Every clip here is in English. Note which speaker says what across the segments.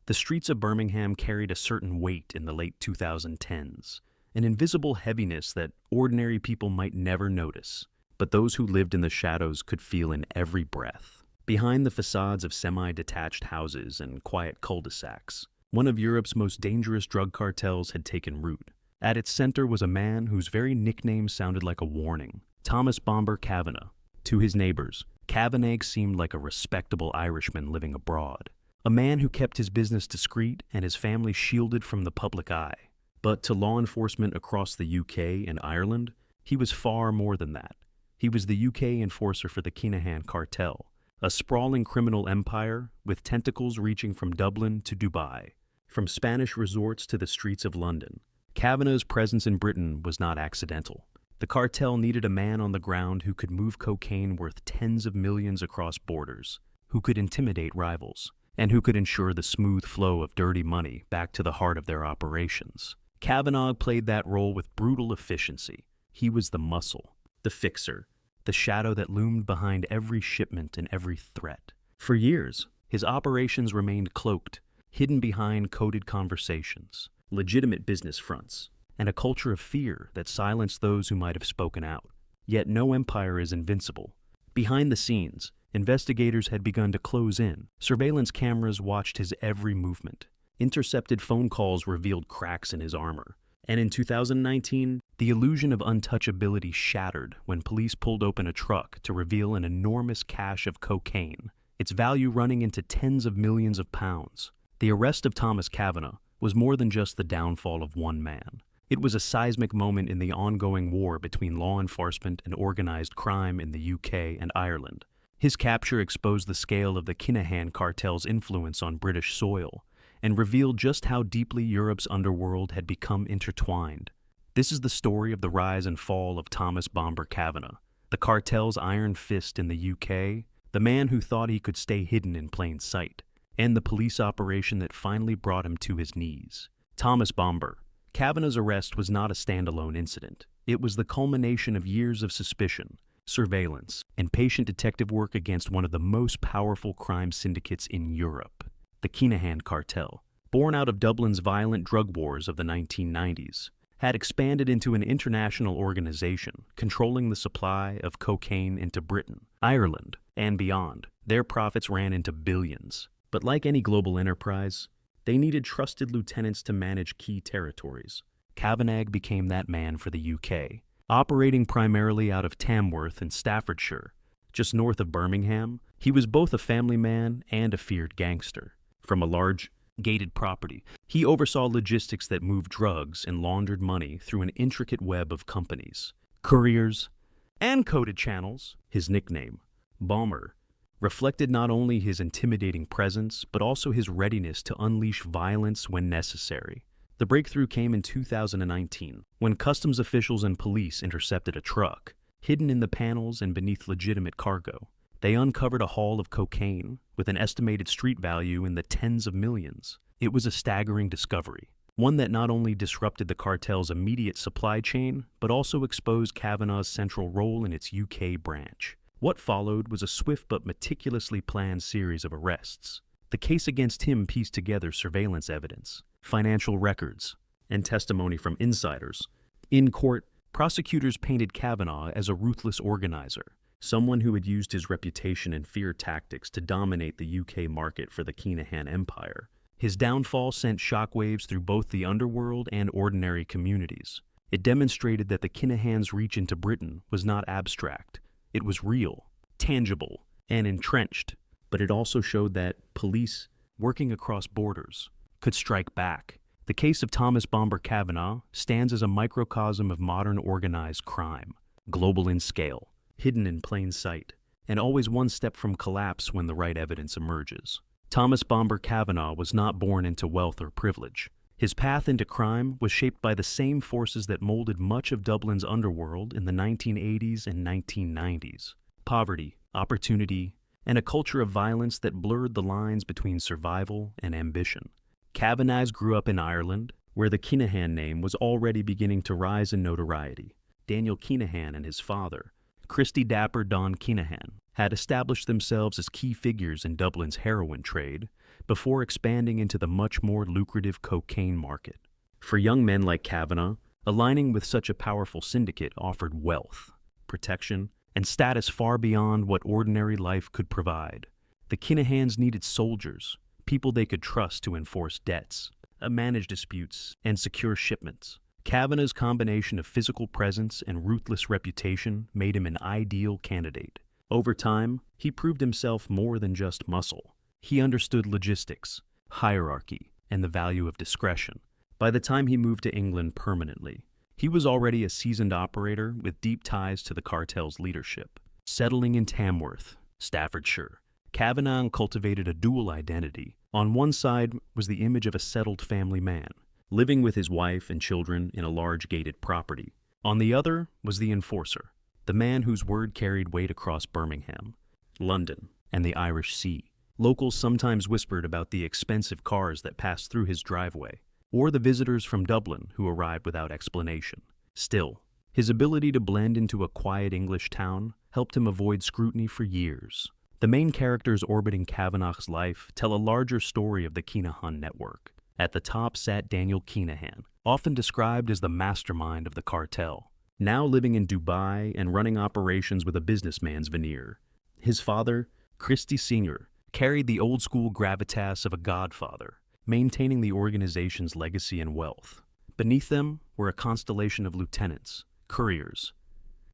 Speaker 1: The streets of Birmingham carried a certain weight in the late 2010s, an invisible heaviness that ordinary people might never notice, but those who lived in the shadows could feel in every breath. Behind the facades of semi-detached houses and quiet cul-de-sacs, one of Europe's most dangerous drug cartels had taken root. At its center was a man whose very nickname sounded like a warning, Thomas Bomber Kavanagh. To his neighbors, Kavanagh seemed like a respectable Irishman living abroad, a man who kept his business discreet and his family shielded from the public eye. But to law enforcement across the UK and Ireland, he was far more than that. He was the UK enforcer for the Kinahan Cartel, a sprawling criminal empire with tentacles reaching from Dublin to Dubai. From Spanish resorts to the streets of London, Kavanagh's presence in Britain was not accidental. The cartel needed a man on the ground who could move cocaine worth tens of millions across borders, who could intimidate rivals, and who could ensure the smooth flow of dirty money back to the heart of their operations. Kavanagh played that role with brutal efficiency. He was the muscle, the fixer, the shadow that loomed behind every shipment and every threat. For years, his operations remained cloaked, hidden behind coded conversations, legitimate business fronts, and a culture of fear that silenced those who might have spoken out. Yet no empire is invincible. Behind the scenes, investigators had begun to close in. Surveillance cameras watched his every movement. Intercepted phone calls revealed cracks in his armor. And in 2019, the illusion of untouchability shattered when police pulled open a truck to reveal an enormous cache of cocaine, its value running into tens of millions of pounds. The arrest of Thomas Kavanagh was more than just the downfall of one man. It was a seismic moment in the ongoing war between law enforcement and organized crime in the UK and Ireland. His capture exposed the scale of the Kinahan cartel's influence on British soil and revealed just how deeply Europe's underworld had become intertwined. This is the story of the rise and fall of Thomas Bomber Kavanagh, the cartel's iron fist in the UK, the man who thought he could stay hidden in plain sight, and the police operation that finally brought him to his knees. Thomas Bomber. Kavanagh's arrest was not a standalone incident. It was the culmination of years of suspicion, surveillance, and patient detective work against one of the most powerful crime syndicates in Europe, the Kinahan Cartel. Born out of Dublin's violent drug wars of the 1990s, had expanded into an international organization controlling the supply of cocaine into Britain, Ireland, and beyond. Their profits ran into billions. But like any global enterprise, they needed trusted lieutenants to manage key territories. Kavanagh became that man for the UK. Operating primarily out of Tamworth in Staffordshire, just north of Birmingham, he was both a family man and a feared gangster. From a large, gated property, he oversaw logistics that moved drugs and laundered money through an intricate web of companies, couriers, and coded channels. His nickname, Bomber, reflected not only his intimidating presence, but also his readiness to unleash violence when necessary. The breakthrough came in 2019, when customs officials and police intercepted a truck, hidden in the panels and beneath legitimate cargo. They uncovered a haul of cocaine, with an estimated street value in the tens of millions. It was a staggering discovery, one that not only disrupted the cartel's immediate supply chain, but also exposed Kavanagh's central role in its UK branch. What followed was a swift but meticulously planned series of arrests. The case against him pieced together surveillance evidence, financial records, and testimony from insiders. In court, prosecutors painted Kavanagh as a ruthless organizer, someone who had used his reputation and fear tactics to dominate the UK market for the Kinahan empire. His downfall sent shockwaves through both the underworld and ordinary communities. It demonstrated that the Kinahan's reach into Britain was not abstract. It was real, tangible, and entrenched. But it also showed that police, working across borders, could strike back. The case of Thomas Bomber Kavanagh stands as a microcosm of modern organized crime, global in scale, hidden in plain sight, and always one step from collapse when the right evidence emerges. Thomas Bomber Kavanagh was not born into wealth or privilege. His path into crime was shaped by the same forces that molded much of Dublin's underworld in the 1980s and 1990s. Poverty, opportunity, and a culture of violence that blurred the lines between survival and ambition. Kavanagh grew up in Ireland, where the Kinahan name was already beginning to rise in notoriety. Daniel Kinahan and his father, Christy Dapper Don Kinahan, had established themselves as key figures in Dublin's heroin trade, before expanding into the much more lucrative cocaine market. For young men like Kavanagh, aligning with such a powerful syndicate offered wealth, protection, and status far beyond what ordinary life could provide. The Kinahans needed soldiers, people they could trust to enforce debts, manage disputes, and secure shipments. Kavanagh's combination of physical presence and ruthless reputation made him an ideal candidate. Over time, he proved himself more than just muscle. He understood logistics, hierarchy, and the value of discretion. By the time he moved to England permanently, he was already a seasoned operator with deep ties to the cartel's leadership. Settling in Tamworth, Staffordshire, Kavanagh cultivated a dual identity. On one side was the image of a settled family man, living with his wife and children in a large gated property. On the other was the enforcer, the man whose word carried weight across Birmingham, London, and the Irish Sea. Locals sometimes whispered about the expensive cars that passed through his driveway, or the visitors from Dublin who arrived without explanation. Still, his ability to blend into a quiet English town helped him avoid scrutiny for years. The main characters orbiting Kavanagh's life tell a larger story of the Kinahan network. At the top sat Daniel Kinahan, often described as the mastermind of the cartel, now living in Dubai and running operations with a businessman's veneer. His father, Christie Sr., carried the old-school gravitas of a godfather, maintaining the organization's legacy and wealth. Beneath them were a constellation of lieutenants, couriers,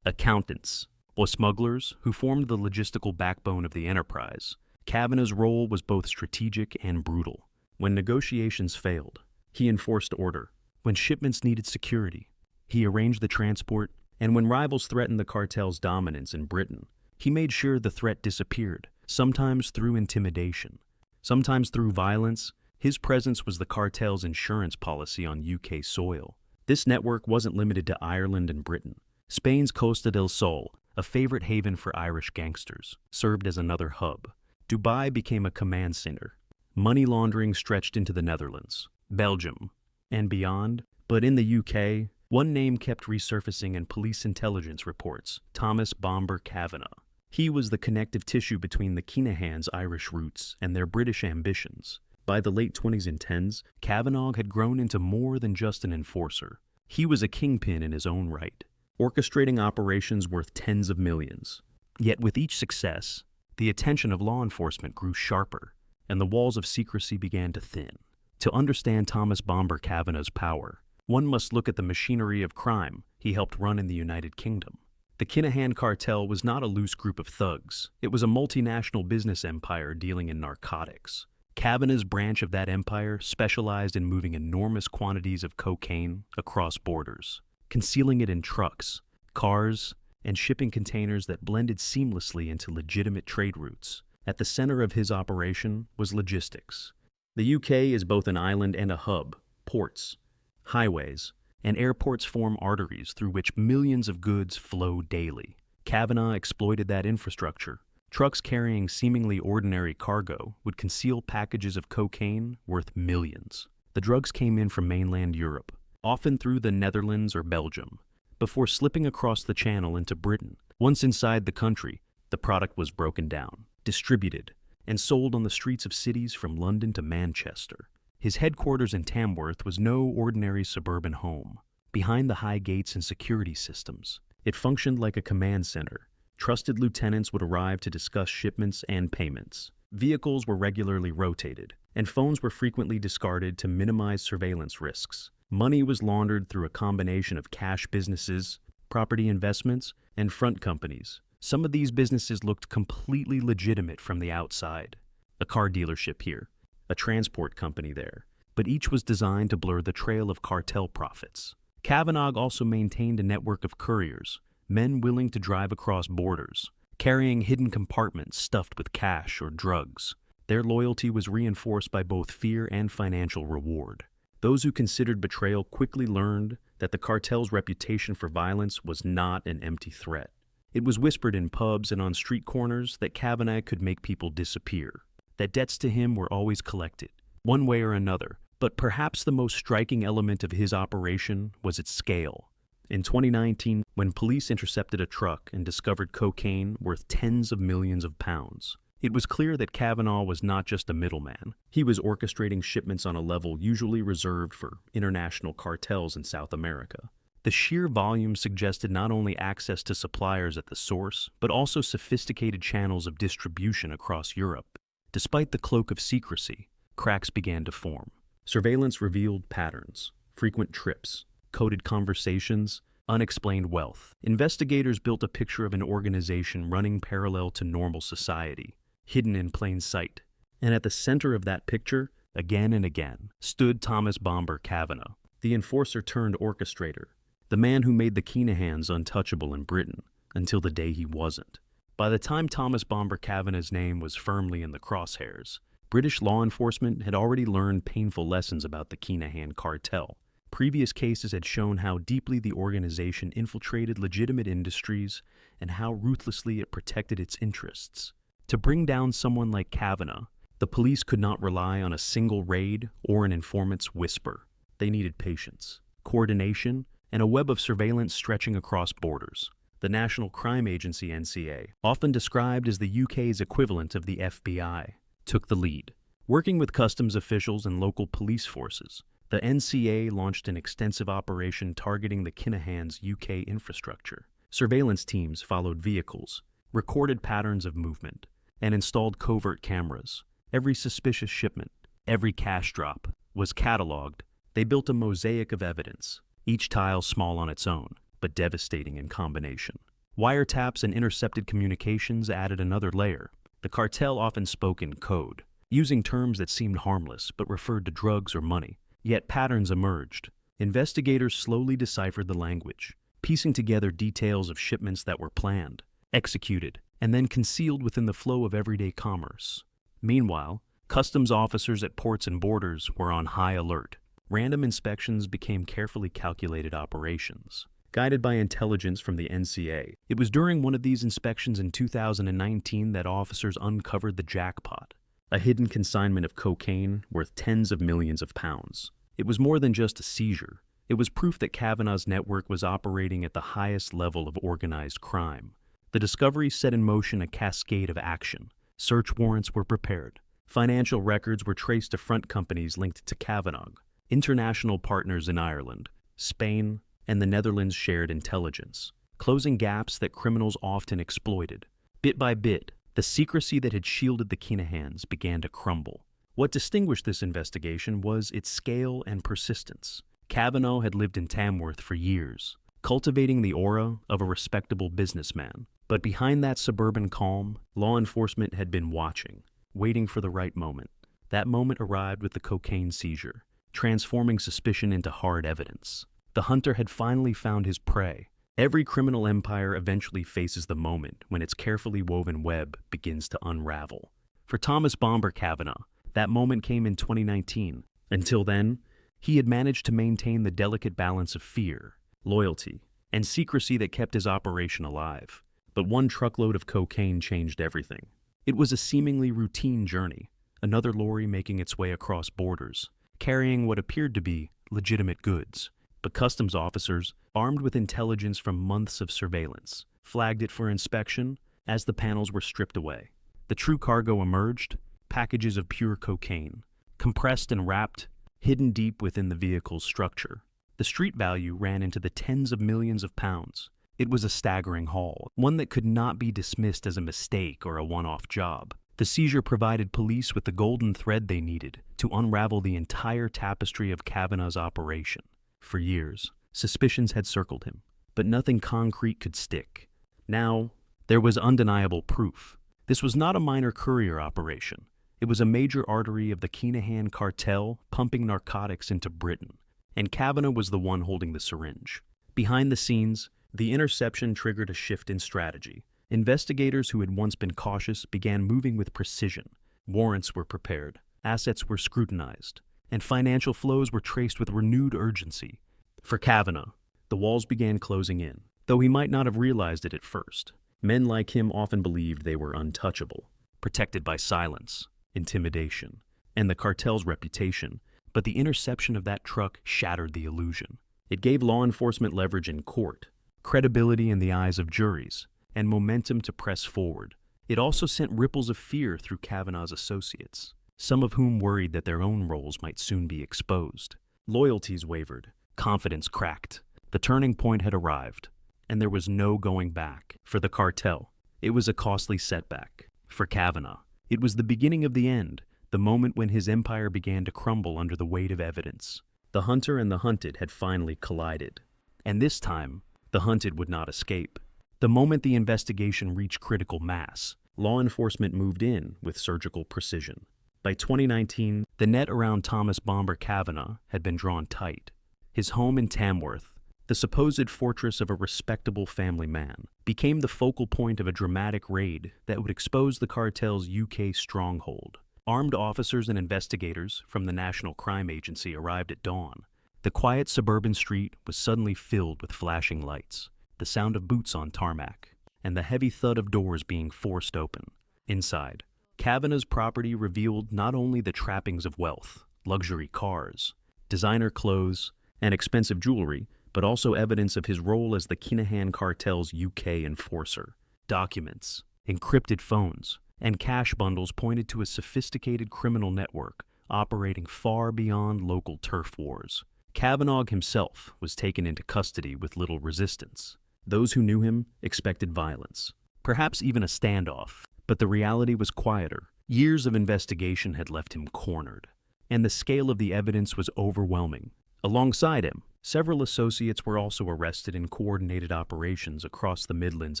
Speaker 1: accountants, or smugglers who formed the logistical backbone of the enterprise. Kavanagh's role was both strategic and brutal. When negotiations failed, he enforced order. When shipments needed security, he arranged the transport. And when rivals threatened the cartel's dominance in Britain, he made sure the threat disappeared, sometimes through intimidation, sometimes through violence. His presence was the cartel's insurance policy on UK soil. This network wasn't limited to Ireland and Britain. Spain's Costa del Sol, a favorite haven for Irish gangsters, served as another hub. Dubai became a command center. Money laundering stretched into the Netherlands, Belgium, and beyond. But in the UK, one name kept resurfacing in police intelligence reports: Thomas Bomber Kavanagh. He was the connective tissue between the Kinahans' Irish roots and their British ambitions. By the late 20s and 10s, Kavanagh had grown into more than just an enforcer. He was a kingpin in his own right, orchestrating operations worth tens of millions. Yet with each success, the attention of law enforcement grew sharper, and the walls of secrecy began to thin. To understand Thomas Bomber Kavanagh's power, one must look at the machinery of crime he helped run in the United Kingdom. The Kinahan cartel was not a loose group of thugs. It was a multinational business empire dealing in narcotics. Kavanagh's branch of that empire specialized in moving enormous quantities of cocaine across borders, concealing it in trucks, cars, and shipping containers that blended seamlessly into legitimate trade routes. At the center of his operation was logistics. The UK is both an island and a hub. Ports, highways, and airports form arteries through which millions of goods flow daily. Kavanagh exploited that infrastructure. Trucks carrying seemingly ordinary cargo would conceal packages of cocaine worth millions. The drugs came in from mainland Europe, often through the Netherlands or Belgium, before slipping across the channel into Britain. Once inside the country, the product was broken down, distributed, and sold on the streets of cities from London to Manchester. His headquarters in Tamworth was no ordinary suburban home. Behind the high gates and security systems, it functioned like a command center. Trusted lieutenants would arrive to discuss shipments and payments. Vehicles were regularly rotated, and phones were frequently discarded to minimize surveillance risks. Money was laundered through a combination of cash businesses, property investments, and front companies. Some of these businesses looked completely legitimate from the outside. A car dealership here, a transport company there, but each was designed to blur the trail of cartel profits. Kavanagh also maintained a network of couriers, men willing to drive across borders, carrying hidden compartments stuffed with cash or drugs. Their loyalty was reinforced by both fear and financial reward. Those who considered betrayal quickly learned that the cartel's reputation for violence was not an empty threat. It was whispered in pubs and on street corners that Kavanagh could make people disappear, that debts to him were always collected, one way or another. But perhaps the most striking element of his operation was its scale. In 2019, when police intercepted a truck and discovered cocaine worth tens of millions of pounds, It was clear that Kavanagh was not just a middleman. He was orchestrating shipments on a level usually reserved for international cartels in South America. The sheer volume suggested not only access to suppliers at the source, but also sophisticated channels of distribution across Europe. Despite the cloak of secrecy, cracks began to form. Surveillance revealed patterns, frequent trips, coded conversations, unexplained wealth. Investigators built a picture of an organization running parallel to normal society, hidden in plain sight. And at the center of that picture, again and again, stood Thomas Bomber Kavanagh, the enforcer turned orchestrator, the man who made the Kinahans untouchable in Britain until the day he wasn't. By the time Thomas Bomber Kavanagh's name was firmly in the crosshairs, British law enforcement had already learned painful lessons about the Kinahan cartel. Previous cases had shown how deeply the organization infiltrated legitimate industries and how ruthlessly it protected its interests. To bring down someone like Kavanagh, the police could not rely on a single raid or an informant's whisper. They needed patience, coordination, and a web of surveillance stretching across borders. The National Crime Agency (NCA), often described as the UK's equivalent of the FBI, took the lead. Working with customs officials and local police forces, the NCA launched an extensive operation targeting the Kinahan's UK infrastructure. Surveillance teams followed vehicles, recorded patterns of movement, and installed covert cameras. Every suspicious shipment, every cash drop, was catalogued. They built a mosaic of evidence, each tile small on its own, but devastating in combination. Wiretaps and intercepted communications added another layer. The cartel often spoke in code, using terms that seemed harmless but referred to drugs or money. Yet patterns emerged. Investigators slowly deciphered the language, piecing together details of shipments that were planned, executed, and then concealed within the flow of everyday commerce. Meanwhile, customs officers at ports and borders were on high alert. Random inspections became carefully calculated operations, guided by intelligence from the NCA. It was during one of these inspections in 2019 that officers uncovered the jackpot, a hidden consignment of cocaine worth tens of millions of pounds. It was more than just a seizure. It was proof that Kavanagh's network was operating at the highest level of organized crime. The discovery set in motion a cascade of action. Search warrants were prepared. Financial records were traced to front companies linked to Kavanagh. International partners in Ireland, Spain, and the Netherlands shared intelligence, closing gaps that criminals often exploited. Bit by bit, the secrecy that had shielded the Kinahans began to crumble. What distinguished this investigation was its scale and persistence. Kavanagh had lived in Tamworth for years, cultivating the aura of a respectable businessman. But behind that suburban calm, law enforcement had been watching, waiting for the right moment. That moment arrived with the cocaine seizure, transforming suspicion into hard evidence. The hunter had finally found his prey. Every criminal empire eventually faces the moment when its carefully woven web begins to unravel. For Thomas Bomber Kavanagh, that moment came in 2019. Until then, he had managed to maintain the delicate balance of fear, loyalty, and secrecy that kept his operation alive. But one truckload of cocaine changed everything. It was a seemingly routine journey, another lorry making its way across borders, carrying what appeared to be legitimate goods. But customs officers, armed with intelligence from months of surveillance, flagged it for inspection as the panels were stripped away. The true cargo emerged, packages of pure cocaine, compressed and wrapped, hidden deep within the vehicle's structure. The street value ran into the tens of millions of pounds. It was a staggering haul, one that could not be dismissed as a mistake or a one-off job. The seizure provided police with the golden thread they needed to unravel the entire tapestry of Kavanagh's operation. For years, suspicions had circled him, but nothing concrete could stick. Now, there was undeniable proof. This was not a minor courier operation. It was a major artery of the Kinahan cartel pumping narcotics into Britain, and Kavanagh was the one holding the syringe. Behind the scenes, the interception triggered a shift in strategy. Investigators who had once been cautious began moving with precision. Warrants were prepared, assets were scrutinized, and financial flows were traced with renewed urgency. For Kavanagh, the walls began closing in, though he might not have realized it at first. Men like him often believed they were untouchable, protected by silence, intimidation, and the cartel's reputation. But the interception of that truck shattered the illusion. It gave law enforcement leverage in court, credibility in the eyes of juries, and momentum to press forward. It also sent ripples of fear through Kavanagh's associates, some of whom worried that their own roles might soon be exposed. Loyalties wavered, confidence cracked. The turning point had arrived, and there was no going back. For the cartel, it was a costly setback. For Kavanagh, it was the beginning of the end, the moment when his empire began to crumble under the weight of evidence. The hunter and the hunted had finally collided. And this time, the hunted would not escape. The moment the investigation reached critical mass, law enforcement moved in with surgical precision. By 2019, the net around Thomas Bomber Kavanagh had been drawn tight. His home in Tamworth, the supposed fortress of a respectable family man, became the focal point of a dramatic raid that would expose the cartel's UK stronghold. Armed officers and investigators from the National Crime Agency arrived at dawn. The quiet suburban street was suddenly filled with flashing lights, the sound of boots on tarmac, and the heavy thud of doors being forced open. Inside, Kavanagh's property revealed not only the trappings of wealth, luxury cars, designer clothes, and expensive jewelry, but also evidence of his role as the Kinahan cartel's UK enforcer. Documents, encrypted phones, and cash bundles pointed to a sophisticated criminal network operating far beyond local turf wars. Kavanagh himself was taken into custody with little resistance. Those who knew him expected violence, perhaps even a standoff, but the reality was quieter. Years of investigation had left him cornered, and the scale of the evidence was overwhelming. Alongside him, several associates were also arrested in coordinated operations across the Midlands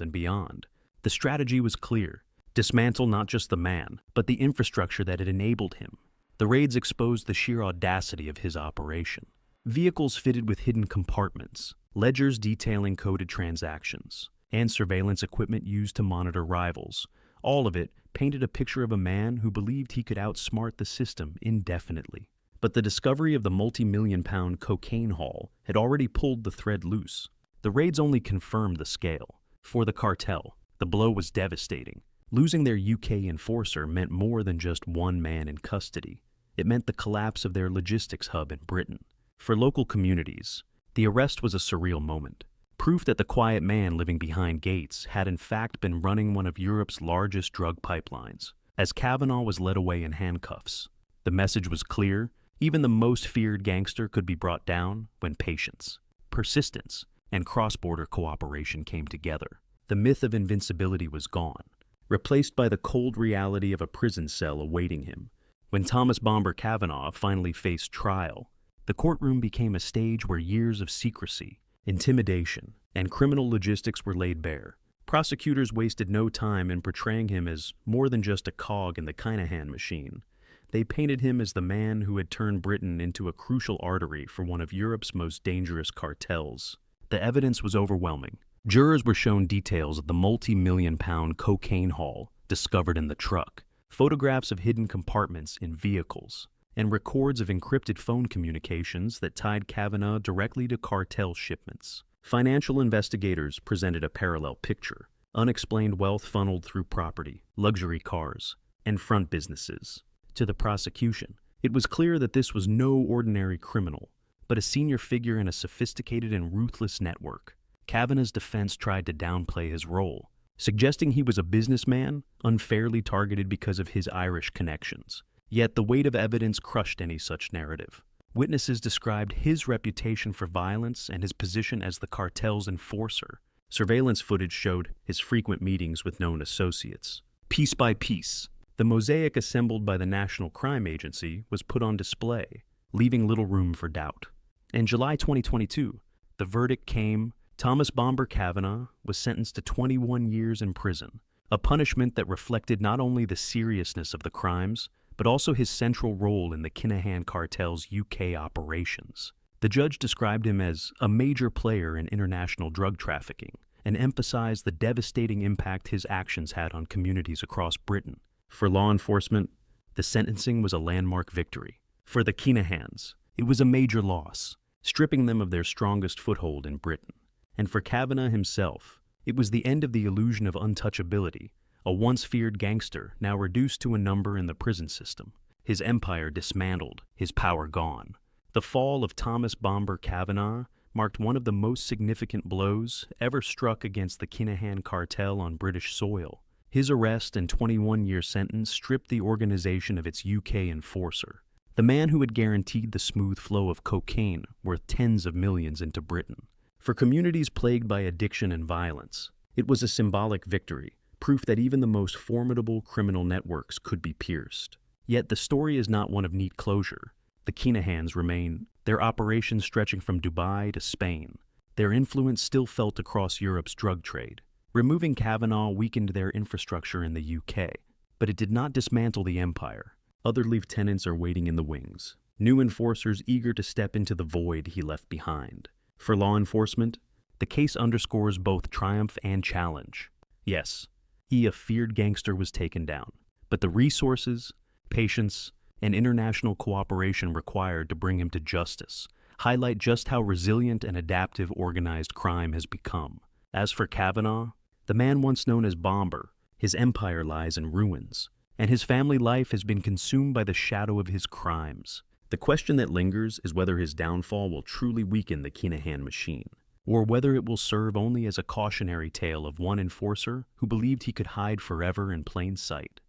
Speaker 1: and beyond. The strategy was clear: dismantle not just the man, but the infrastructure that had enabled him. The raids exposed the sheer audacity of his operation. Vehicles fitted with hidden compartments, ledgers detailing coded transactions, and surveillance equipment used to monitor rivals. All of it painted a picture of a man who believed he could outsmart the system indefinitely. But the discovery of the multi-million-pound cocaine haul had already pulled the thread loose. The raids only confirmed the scale. For the cartel, the blow was devastating. Losing their UK enforcer meant more than just one man in custody. It meant the collapse of their logistics hub in Britain. For local communities, the arrest was a surreal moment. Proof that the quiet man living behind gates had in fact been running one of Europe's largest drug pipelines. As Kavanagh was led away in handcuffs, the message was clear: even the most feared gangster could be brought down when patience, persistence, and cross-border cooperation came together. The myth of invincibility was gone, replaced by the cold reality of a prison cell awaiting him. When Thomas Bomber Kavanagh finally faced trial, the courtroom became a stage where years of secrecy, intimidation, and criminal logistics were laid bare. Prosecutors wasted no time in portraying him as more than just a cog in the Kinahan machine. They painted him as the man who had turned Britain into a crucial artery for one of Europe's most dangerous cartels. The evidence was overwhelming. Jurors were shown details of the multi-million-pound cocaine haul discovered in the truck, photographs of hidden compartments in vehicles, and records of encrypted phone communications that tied Kavanagh directly to cartel shipments. Financial investigators presented a parallel picture: unexplained wealth funneled through property, luxury cars, and front businesses. To the prosecution, it was clear that this was no ordinary criminal, but a senior figure in a sophisticated and ruthless network. Kavanagh's defense tried to downplay his role, suggesting he was a businessman unfairly targeted because of his Irish connections. Yet the weight of evidence crushed any such narrative. Witnesses described his reputation for violence and his position as the cartel's enforcer. Surveillance footage showed his frequent meetings with known associates. Piece by piece, the mosaic assembled by the National Crime Agency was put on display, leaving little room for doubt. In July 2022, the verdict came. Thomas Bomber Kavanagh was sentenced to 21 years in prison, a punishment that reflected not only the seriousness of the crimes, but also his central role in the Kinahan cartel's UK operations. The judge described him as a major player in international drug trafficking and emphasized the devastating impact his actions had on communities across Britain. For law enforcement, the sentencing was a landmark victory. For the Kinahans, it was a major loss, stripping them of their strongest foothold in Britain. And for Kavanagh himself, it was the end of the illusion of untouchability, a once feared gangster now reduced to a number in the prison system. His empire dismantled, his power gone. The fall of Thomas Bomber Kavanagh marked one of the most significant blows ever struck against the Kinahan cartel on British soil. His arrest and 21-year sentence stripped the organization of its UK enforcer, the man who had guaranteed the smooth flow of cocaine worth tens of millions into Britain. For communities plagued by addiction and violence, it was a symbolic victory, proof that even the most formidable criminal networks could be pierced. Yet the story is not one of neat closure. The Kinahans remain, their operations stretching from Dubai to Spain. Their influence still felt across Europe's drug trade. Removing Kavanagh weakened their infrastructure in the UK, but it did not dismantle the empire. Other lieutenants are waiting in the wings, new enforcers eager to step into the void he left behind. For law enforcement, the case underscores both triumph and challenge. Yes, a feared gangster was taken down, but the resources, patience, and international cooperation required to bring him to justice highlight just how resilient and adaptive organized crime has become. As for Kavanagh, the man once known as Bomber, his empire lies in ruins, and his family life has been consumed by the shadow of his crimes. The question that lingers is whether his downfall will truly weaken the Kinahan machine, or whether it will serve only as a cautionary tale of one enforcer who believed he could hide forever in plain sight.